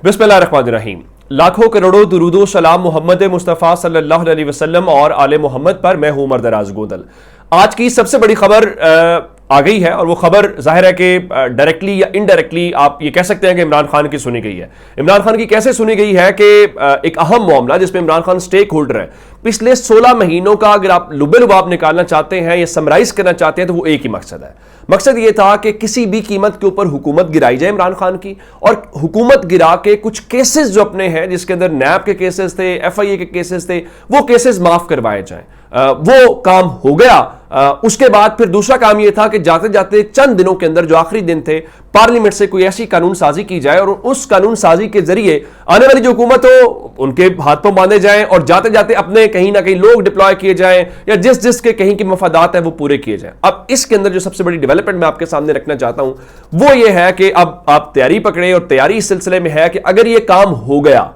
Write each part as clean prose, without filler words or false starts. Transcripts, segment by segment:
बिस्मिल्लाहिर्रहमानिर्रहीम। लाखों करोड़ों दुरूदो सलाम मोहम्मद मुस्तफ़ा सल्लल्लाहु अलैहि वसल्लम और आले मोहम्मद पर। मैं हूं उमर दराज गोदल। आज की सबसे बड़ी खबर आ गई है और वो खबर जाहिर है कि डायरेक्टली या इनडायरेक्टली आप ये कह सकते हैं कि इमरान खान की सुनी गई है। इमरान खान की कैसे सुनी गई है कि एक अहम मामला जिसमें इमरान खान स्टेक होल्डर है, पिछले 16 महीनों का अगर आप लुबे लुबाब निकालना चाहते हैं या समराइज करना चाहते हैं तो वो एक ही मकसद है। मकसद ये था कि किसी भी कीमत के ऊपर हुकूमत गिराई जाए इमरान खान की, और हुकूमत गिरा के कुछ केसेस जो अपने हैं, जिसके अंदर नैब के केसेस थे, FIA के केसेस थे, वो केसेस माफ करवाए जाएं। वो काम हो गया। उसके बाद फिर दूसरा काम यह था कि जाते जाते चंद दिनों के अंदर, जो आखिरी दिन थे, पार्लियामेंट से कोई ऐसी कानून साजी की जाए और उस कानून साजी के जरिए आने वाली जो हुकूमत हो उनके हाथ पांव बांधे जाएं और जाते जाते अपने कहीं ना कहीं लोग डिप्लॉय किए जाएं या जिस जिसके कहीं के मफादात हैं वो पूरे किए जाएं। अब इसके अंदर जो सबसे बड़ी डेवलपमेंट मैं आपके सामने रखना चाहता हूं वो ये है कि अब आप तैयारी पकड़े, और तैयारी इस सिलसिले में है कि अगर ये काम हो गया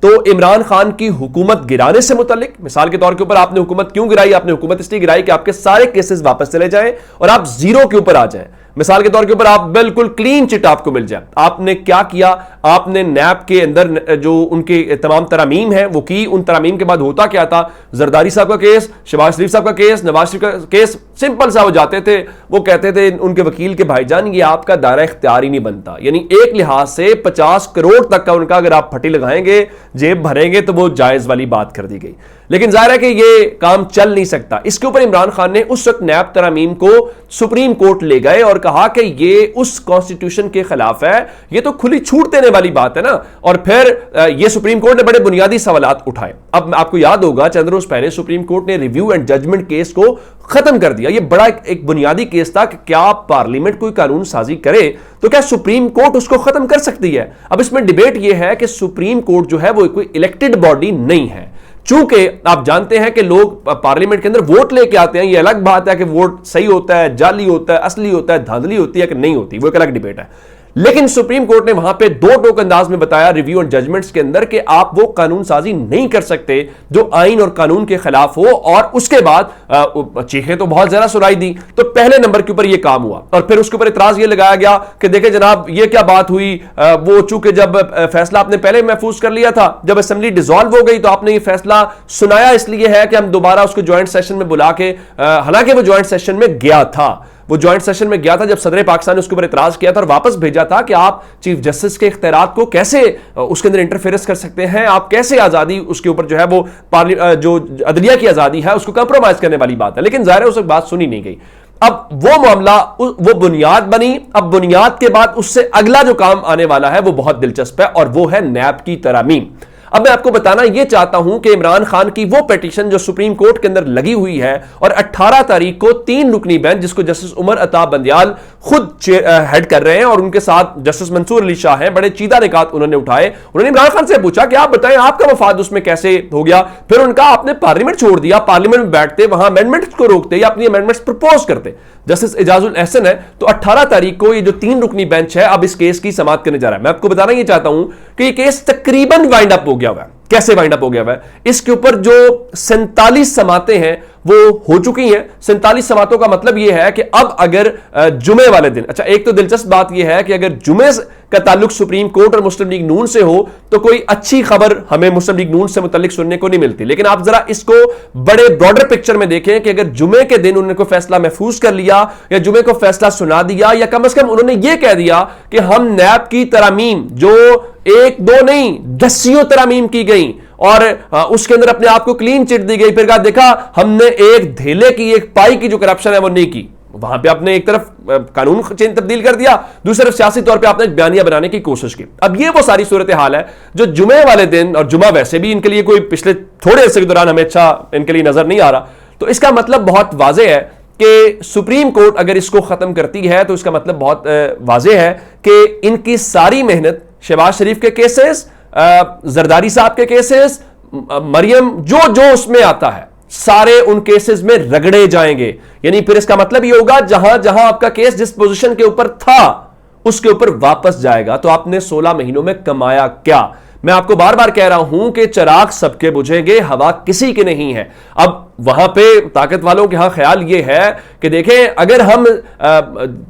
तो इमरान खान की हुकूमत गिराने से मुतालिक, मिसाल के तौर के ऊपर आपने हुकूमत क्यों गिराई? आपने हुकूमत इसलिए गिराई कि आपके सारे केसेस वापस चले जाएं और आप जीरो के ऊपर आ जाएं। मिसाल के तौर के ऊपर आप बिल्कुल क्लीन चिट आपको मिल जाए। आपने क्या किया? आपने नैब के अंदर जो उनके तमाम तरामीम है वो की। उन तरामीम के बाद होता क्या था? जरदारी साहब का केस, शहबाज शरीफ साहब का केस, नवाज शरीफ का केस, सिंपल सा हो जाते थे। वो कहते थे उनके वकील के भाईजान ये आपका दायरा इख्तियार ही नहीं बनता, यानी एक लिहाज से 50 करोड़ तक का उनका अगर आप फटी लगाएंगे, जेब भरेंगे तो वो जायज वाली बात कर दी गई। लेकिन जाहिर है कि ये काम चल नहीं सकता। इसके ऊपर इमरान खान ने उस वक्त नैब तरामीम को सुप्रीम कोर्ट ले गए और कहा कि ये उस कॉन्स्टिट्यूशन के खिलाफ है, ये तो खुली छूट देने वाली बात है ना। और फिर ये सुप्रीम कोर्ट ने बड़े बुनियादी सवालात उठाए। अब आपको याद होगा चंद रोज पहले सुप्रीम कोर्ट ने रिव्यू एंड जजमेंट केस को खत्म कर दिया। ये बड़ा एक बुनियादी केस था कि क्या पार्लियामेंट कोई कानून साजी करे तो क्या सुप्रीम कोर्ट उसको खत्म कर सकती है। अब इसमें डिबेट यह है कि सुप्रीम कोर्ट जो है वो कोई इलेक्टेड बॉडी नहीं है। चूंकि आप जानते हैं कि लोग पार्लियामेंट के अंदर वोट लेके आते हैं, ये अलग बात है कि वोट सही होता है, जाली होता है, असली होता है, धांधली होती है कि नहीं होती, वो एक अलग डिबेट है। लेकिन सुप्रीम कोर्ट ने वहां पे दो टोक अंदाज में बताया रिव्यू एंड जजमेंट्स के अंदर कि आप वो कानून साजी नहीं कर सकते जो आइन और कानून के खिलाफ हो। और उसके बाद चीखें तो बहुत ज्यादा सुनाई दी। तो पहले नंबर के ऊपर ये काम हुआ और फिर उसके ऊपर इतराज ये लगाया गया कि देखें जनाब ये क्या बात हुई, वो चूंकि जब फैसला आपने पहले महफूज कर लिया था, जब असेंबली डिसॉल्व हो गई तो आपने ये फैसला सुनाया इसलिए है कि हम दोबारा उसको ज्वाइंट सेशन में बुला के, हालांकि वो ज्वाइंट सेशन में गया था, वो ज्वाइंट सेशन में गया था जब सदर पाकिस्तान ने उसके ऊपर इतराज किया था और वापस भेजा था कि आप चीफ जस्टिस के इख्तियारात को कैसे उसके अंदर इंटरफेरेंस कर सकते हैं, आप कैसे आजादी उसके ऊपर जो है वो जो अदलिया की आजादी है उसको कंप्रोमाइज करने वाली बात है। लेकिन जाहिर है उस बात सुनी नहीं गई। अब वो मामला, वो बुनियाद बनी। अब बुनियाद के बाद उससे अगला जो काम आने वाला है वो बहुत दिलचस्प है और वो है नैब की तरामीम। अब मैं आपको बताना यह चाहता हूं कि इमरान खान की वो पिटीशन जो सुप्रीम कोर्ट के अंदर लगी हुई है और 18 तारीख को 3 रुकनी बेंच जिसको जस्टिस उमर अता बंदियाल खुद हेड कर रहे हैं और उनके साथ जस्टिस मंसूर अली शाह हैं, बड़े चीदा निकात उन्होंने उठाए। उन्होंने इमरान खान से पूछा कि आप बताएं आपका मफाद उसमें कैसे हो गया। फिर उनका आपने पार्लियामेंट छोड़ दिया, पार्लियामेंट में बैठते, वहां अमेंडमेंट्स को रोकते या अपनी अमेंडमेंट्स प्रपोज करते। जस्टिस एजाजुल एहसन है। तो 18 तारीख को ये जो 3 रुकनी बेंच है अब इस केस की समाअत करने जा रहा है। मैं आपको बताना ये चाहता हूं कि ये केस तकरीबन वाइंड अप हो गया हुआ है। कैसे वाइंड अप हो गया हुआ है? इसके ऊपर जो 47 समातें हैं वो हो चुकी हैं। 47 समातों का मतलब यह है कि अब अगर जुमे वाले दिन, अच्छा एक तो दिलचस्प बात यह है कि अगर जुमे का ताल्लुक सुप्रीम कोर्ट और मुस्लिम लीग नून से हो तो कोई अच्छी खबर हमें मुस्लिम लीग नून से मुताल्लिक सुनने को नहीं मिलती। लेकिन आप जरा इसको बड़े ब्रॉडर पिक्चर में देखें कि अगर जुमे के दिन उन्होंने कोई फैसला महफूज कर लिया या जुमे को फैसला सुना दिया या कम से कम उन्होंने यह कह दिया कि हम नैब की तरामीम जो 1-2 नहीं 10 तरामीम की गई और उसके अंदर अपने आप को क्लीन चिट दी गई, फिर कहा देखा हमने एक धेले की, एक पाई की जो करप्शन है वो नहीं की। वहां पे आपने एक तरफ कानून चेंज तब्दील कर दिया, दूसरी तरफ सियासी तौर पे आपने बयानिया बनाने की कोशिश की। अब ये वो सारी सूरत हाल है जो जुमे वाले दिन, और जुमा वैसे भी इनके लिए कोई पिछले थोड़े अरसे के दौरान हमें अच्छा इनके लिए नजर नहीं आ रहा। तो इसका मतलब बहुत वाजे है कि सुप्रीम कोर्ट अगर इसको खत्म करती है तो इसका मतलब बहुत वाजे है कि इनकी सारी मेहनत, शहबाज शरीफ के केसेस, जरदारी साहब के केसेस, मरियम जो उसमें आता है सारे उन केसेस में रगड़े जाएंगे। यानी फिर इसका मतलब यह होगा जहां जहां आपका केस जिस पोजीशन के ऊपर था उसके ऊपर वापस जाएगा तो आपने 16 महीनों में कमाया क्या? मैं आपको बार बार कह रहा हूं कि चिराग सबके बुझेंगे, हवा किसी की नहीं है। अब वहां पे ताकत वालों के यहां ख्याल यह है कि देखें, अगर हम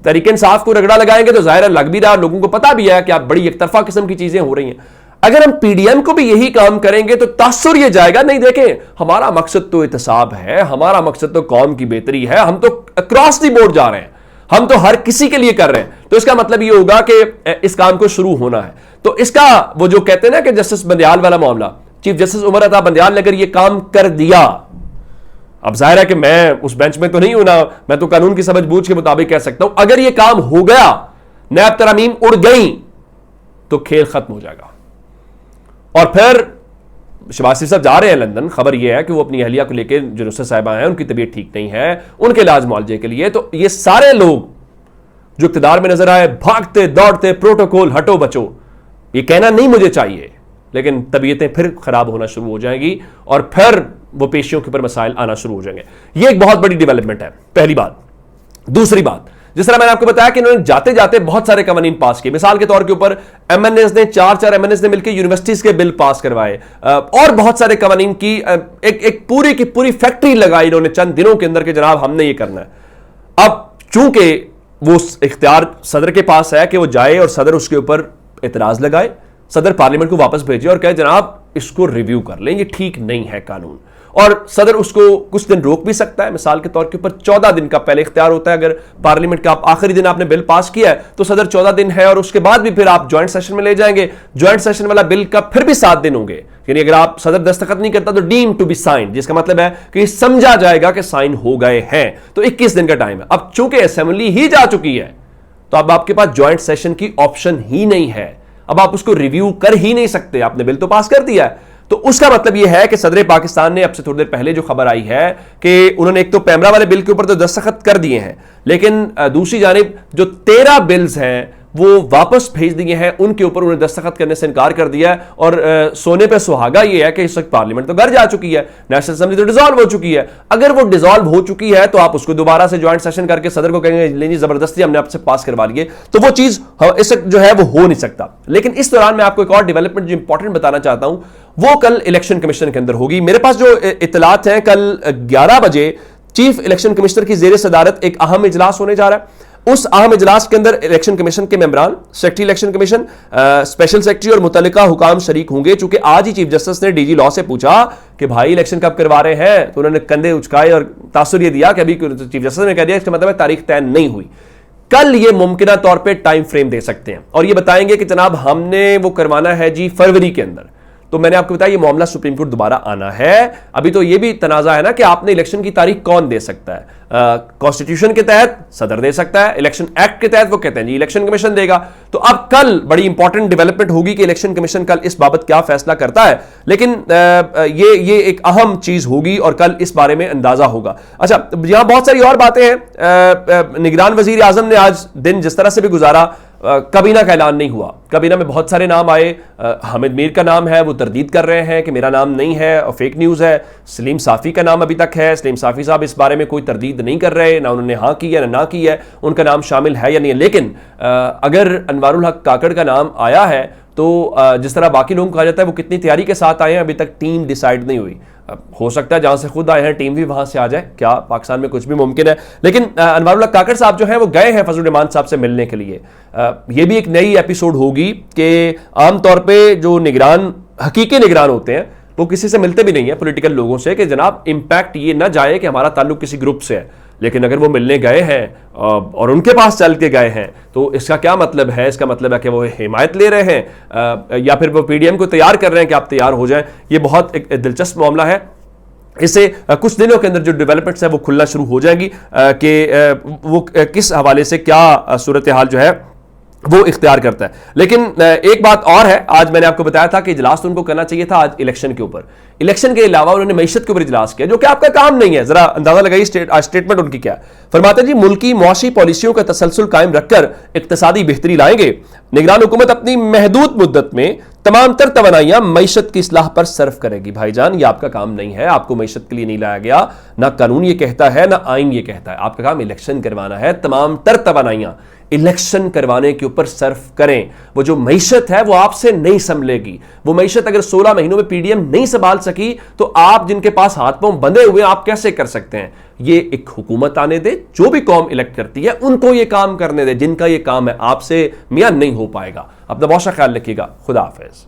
तरीके इंसाफ को रगड़ा लगाएंगे तो जाहिर लग भी रहा है, लोगों को पता भी है कि आप बड़ी एकतरफा किस्म की चीजें हो रही हैं। अगर हम पीडीएम को भी यही काम करेंगे तो तासुर ये जाएगा, नहीं देखें हमारा मकसद तो एहतसाब है, हमारा मकसद तो कौम की बेहतरी है, हम तो अक्रॉस द बोर्ड जा रहे हैं, हम तो हर किसी के लिए कर रहे हैं। तो इसका मतलब ये होगा कि इस काम को शुरू होना है। तो इसका वो जो कहते हैं ना कि जस्टिस बंदयाल वाला मामला, चीफ जस्टिस उमर अता बंदयाल ने अगर ये काम कर दिया, अब जाहिर है कि मैं उस बेंच में तो नहीं हूं ना, मैं तो कानून की समझ बूझ के मुताबिक कह सकता हूं, अगर ये काम हो गया, नैब तरमीम उड़ गई तो खेल खत्म हो जाएगा। और फिर शहबाज शरीफ साहब जा रहे हैं लंदन, खबर यह है कि वो अपनी अहलिया को लेकर जो नुसरत साहिबा हैं उनकी तबीयत ठीक नहीं है, उनके इलाज मुआवजे के लिए। तो ये सारे लोग जो इक़्तिदार में नजर आए, भागते दौड़ते, प्रोटोकॉल हटो बचो, ये कहना नहीं मुझे चाहिए, लेकिन तबीयतें फिर खराब होना शुरू हो जाएंगी और फिर वो पेशियों के ऊपर मसाइल आना शुरू हो जाएंगे। ये एक बहुत बड़ी डेवलपमेंट है, पहली बात। दूसरी बात, जिस तरह मैंने आपको बताया कि इन्होंने जाते जाते बहुत सारे कानून पास किए। मिसाल के तौर के ऊपर एमएनएस ने, चार एमएनएस ने मिलकर यूनिवर्सिटीज के बिल पास करवाए और बहुत सारे कानून की एक पूरी की पूरी फैक्ट्री लगाई इन्होंने चंद दिनों के अंदर कि जनाब हमने ये करना है। अब चूंकि वो इख्तियार सदर के पास है कि वो जाए और सदर उसके ऊपर एतराज लगाए, सदर पार्लियामेंट को वापस भेजे और कहे जनाब इसको रिव्यू कर लें, ये ठीक नहीं है कानून, और सदर उसको कुछ दिन रोक भी सकता है। मिसाल के तौर के ऊपर 14 दिन का पहले इख्तियार होता है। अगर पार्लियामेंट का आखिरी दिन आपने बिल पास किया है तो सदर 14 दिन है, और उसके बाद भी फिर आप ज्वाइंट सेशन में ले जाएंगे। ज्वाइंट सेशन वाला बिल का फिर भी 7 दिन होंगे, यानी अगर आप सदर दस्तखत नहीं करता तो डीम टू बी साइन, जिसका मतलब है कि समझा जाएगा कि साइन हो गए हैं। तो 21 दिन का टाइम है। अब चूंकि असेंबली ही जा चुकी है तो अब आपके पास ज्वाइंट सेशन की ऑप्शन ही नहीं है, अब आप उसको रिव्यू कर ही नहीं सकते, आपने बिल तो पास कर दिया है। तो उसका मतलब यह है कि सदर पाकिस्तान ने अब से थोड़ी देर पहले जो खबर आई है कि उन्होंने एक तो पैमरा वाले बिल के ऊपर तो दस्तखत कर दिए हैं, लेकिन दूसरी जानिब जो 13 बिल्स हैं वो वापस भेज दिए हैं, उनके ऊपर उन्हें दस्तखत करने से इनकार कर दिया है। और सोने पे सुहागा ये है कि इस वक्त पार्लियामेंट तो घर जा चुकी है, नेशनल असेंबली तो डिसॉल्व हो चुकी है। अगर वो डिसॉल्व हो चुकी है तो आप उसको दोबारा से ज्वाइंट सेशन करके सदर को कहेंगे लेनी जबरदस्ती हमने आपसे पास करवा लिए, तो वो चीज इस जो है वो हो नहीं सकता। लेकिन इस दौरान मैं आपको एक और डेवलपमेंट जो इंपॉर्टेंट बताना चाहता हूं, वो कल इलेक्शन कमीशन के अंदर होगी। मेरे पास जो इतलात हैं, कल 11 बजे चीफ इलेक्शन कमिश्नर की जेर सदारत एक अहम इजलास होने जा रहा है। उस अहम इजलास के अंदर इलेक्शन कमीशन के मेंबरान, secretary election commission, special secretary और मुतल्लिका हुकाम शरीक होंगे। चूंकि आज ही चीफ जस्टिस ने डीजी लॉ से पूछा कि भाई इलेक्शन कब करवा रहे हैं, तो उन्होंने कंधे उचकाए और तासुर ये दिया कि अभी चीफ जस्टिस ने कह दिया, इसका मतलब तारीख तय नहीं हुई। कल ये मुमकिन तौर पर टाइम फ्रेम दे सकते हैं और ये बताएंगे कि जनाब हमने वो करवाना है जी फरवरी के अंदर। तो मैंने आपको बताया ये मामला सुप्रीम कोर्ट दोबारा आना है। अभी तो ये भी तनाजा है ना कि आपने इलेक्शन की तारीख कौन दे सकता है। कॉन्स्टिट्यूशन के तहत सदर दे सकता है, इलेक्शन एक्ट के तहत वो कहते हैं जी इलेक्शन कमीशन देगा। तो अब कल बड़ी इंपॉर्टेंट डेवलपमेंट होगी कि इलेक्शन कमीशन कल इस बाबत क्या फैसला करता है, लेकिन ये एक अहम चीज होगी और कल इस बारे में अंदाजा होगा। अच्छा, यहां बहुत सारी और बातें हैं। निगरान वजीर आजम ने आज दिन जिस तरह से भी गुजारा, काबीना का ऐलान नहीं हुआ। काबीना में बहुत सारे नाम आए, हामिद मीर का नाम है, वो तरदीद कर रहे हैं कि मेरा नाम नहीं है और फेक न्यूज़ है। सलीम साफ़ी का नाम अभी तक है, सलीम साफ़ी साहब इस बारे में कोई तरदीद नहीं कर रहे, ना उन्होंने हाँ की है ना की है, उनका नाम शामिल है या नहीं है। लेकिन अगर अनवारुल हक काकड़ का नाम आया है तो जिस तरह बाकी लोगों को कहा जाता है वो कितनी तैयारी के साथ आए हैं, अभी तक टीम डिसाइड नहीं हुई। हो सकता है जहां से खुद आए हैं टीम भी वहां से आ जाए, क्या पाकिस्तान में कुछ भी मुमकिन है। लेकिन अनवारुल हक काकड़ साहब जो हैं वो गए हैं फजल रहमान साहब से मिलने के लिए। ये भी एक नई एपिसोड होगी कि आमतौर पे जो निगरान, हकीकी निगरान होते हैं, वो किसी से मिलते भी नहीं है पॉलिटिकल लोगों से कि जनाब इंपैक्ट ये ना जाए कि हमारा ताल्लुक किसी ग्रुप से है। लेकिन अगर वो मिलने गए हैं और उनके पास चल के गए हैं तो इसका क्या मतलब है? इसका मतलब है कि वो हिमायत ले रहे हैं या फिर वो पीडीएम को तैयार कर रहे हैं कि आप तैयार हो जाएं। ये बहुत एक दिलचस्प मामला है। इससे कुछ दिनों के अंदर जो डेवलपमेंट्स है वो खुलना शुरू हो जाएंगी कि वो किस हवाले से क्या सूरत हाल जो है वो इख्तियार करता है। लेकिन एक बात और है, आज मैंने आपको बताया था कि इजलास तो उनको करना चाहिए था आज इलेक्शन के ऊपर। इलेक्शन के अलावा उन्होंने मईशत के ऊपर इजलास किया, जो कि आपका काम नहीं है। जरा अंदाजा लगाइए स्टेटमेंट उनकी क्या फरमाते जी, मुल्की मुआशी पॉलिसियों का तसलसल कायम रखकर इक्तसादी बेहतरी लाएंगे। निगरान हुकूमत अपनी महदूद मुद्दत में तमाम तर तवानाइयां मईशत की इस्लाह पर सर्फ करेगी। भाईजान ये आपका काम नहीं है, आपको मईशत के लिए नहीं लाया गया, ना कानून ये कहता है ना आइन ये कहता है। आपका काम इलेक्शन करवाना है, तमाम तर तवानाइयां इलेक्शन करवाने के ऊपर सर्फ करें। वो जो मईशत है वो आपसे नहीं संभलेगी। वो मईशत अगर 16 महीनों में पीडीएम नहीं संभाल सकी तो आप जिनके पास हाथ पांव बंधे हुए आप कैसे कर सकते हैं? ये एक हुकूमत आने दे, जो भी कौम इलेक्ट करती है उनको ये काम करने दे जिनका ये काम है। आपसे मियां नहीं हो पाएगा। अपना बहुत सा ख्याल रखिएगा। खुदा हाफिज।